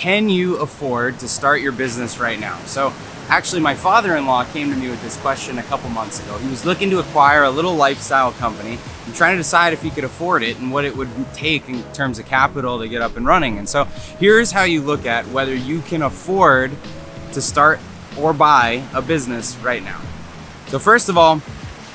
can you afford to start your business right now? So actually, my father-in-law came to me with this question a couple months ago. He was looking to acquire a little lifestyle company and trying to decide if he could afford it and what it would take in terms of capital to get up and running. And so here's how you look at whether you can afford to start or buy a business right now. So first of all,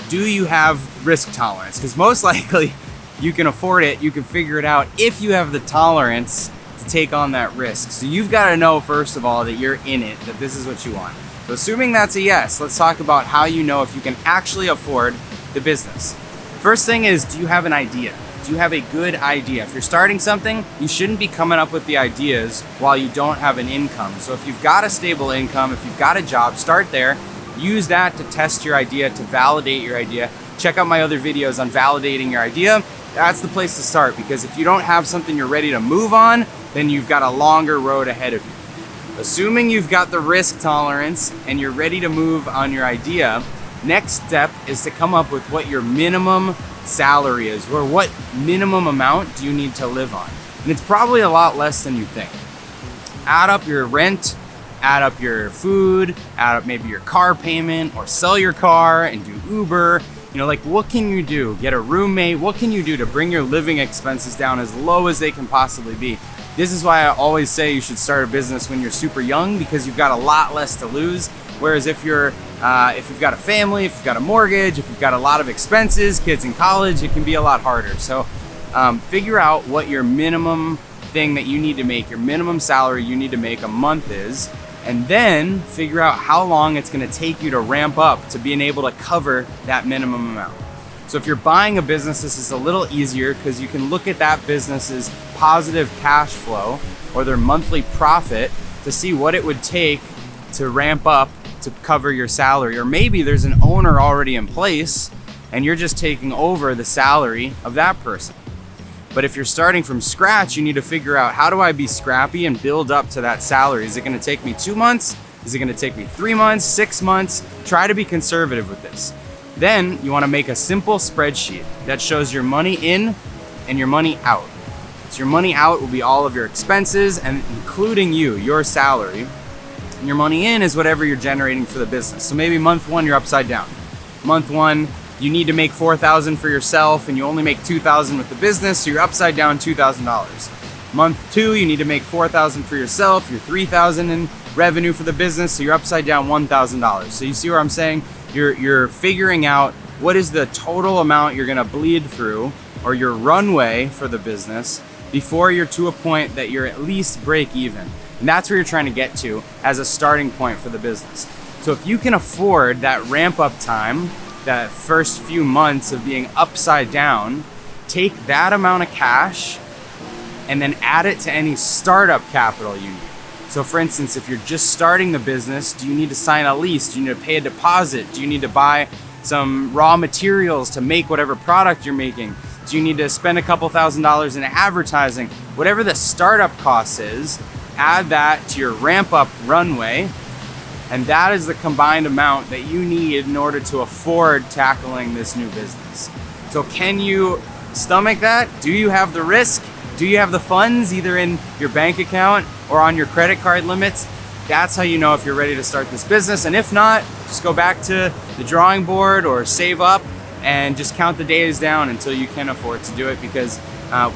do you have risk tolerance? Because most likely you can afford it, you can figure it out if you have the tolerance to take on that risk. So you've got to know, first of all, that you're in it, that this is what you want. So assuming that's a yes, let's talk about how you know if you can actually afford the business. First thing is, do you have an idea? Do you have a good idea? If you're starting something, you shouldn't be coming up with the ideas while you don't have an income. So if you've got a stable income, if you've got a job, start there. Use that to test your idea, to validate your idea. Check out my other videos on validating your idea. That's the place to start, because if you don't have something you're ready to move on, then you've got a longer road ahead of you. Assuming you've got the risk tolerance and you're ready to move on your idea, next step is to come up with what your minimum salary is, or what minimum amount do you need to live on. And it's probably a lot less than you think. Add up your rent, add up your food, add up maybe your car payment, or sell your car and do Uber. You know, like, what can you do? Get a roommate. What can you do to bring your living expenses down as low as they can possibly be? This is why I always say you should start a business when you're super young, because you've got a lot less to lose. Whereas if you've got a family, if you've got a mortgage, if you've got a lot of expenses, kids in college, it can be a lot harder. So figure out what your minimum thing that you need to make, your minimum salary you need to make a month is, and then figure out how long it's going to take you to ramp up to being able to cover that minimum amount. So if you're buying a business, this is a little easier because you can look at that business's positive cash flow or their monthly profit to see what it would take to ramp up to cover your salary. Or maybe there's an owner already in place and you're just taking over the salary of that person. But if you're starting from scratch, you need to figure out, how do I be scrappy and build up to that salary? Is it going to take me 2 months? Is it going to take me 3 months, 6 months? Try to be conservative with this. Then you want to make a simple spreadsheet that shows your money in and your money out. So your money out will be all of your expenses, and including your salary. And your money in is whatever you're generating for the business. So maybe month 1, you're upside down. Month 1, you need to make $4,000 for yourself and you only make $2,000 with the business, so you're upside down $2,000. Month 2, you need to make $4,000 for yourself, you're $3,000 in revenue for the business, so you're upside down $1,000. So you see where I'm saying? You're figuring out what is the total amount you're gonna bleed through, or your runway for the business, before you're to a point that you're at least break even. And that's where you're trying to get to as a starting point for the business. So if you can afford that ramp up time, that first few months of being upside down, take that amount of cash and then add it to any startup capital you need. So for instance, if you're just starting the business, do you need to sign a lease? Do you need to pay a deposit? Do you need to buy some raw materials to make whatever product you're making? Do you need to spend a couple $1,000s in advertising? Whatever the startup cost is, add that to your ramp up runway. And that is the combined amount that you need in order to afford tackling this new business. So can you stomach that? Do you have the risk? Do you have the funds either in your bank account or on your credit card limits? That's how you know if you're ready to start this business. And if not, just go back to the drawing board or save up and just count the days down until you can afford to do it. Because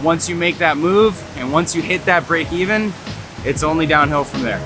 once you make that move and once you hit that break even, it's only downhill from there.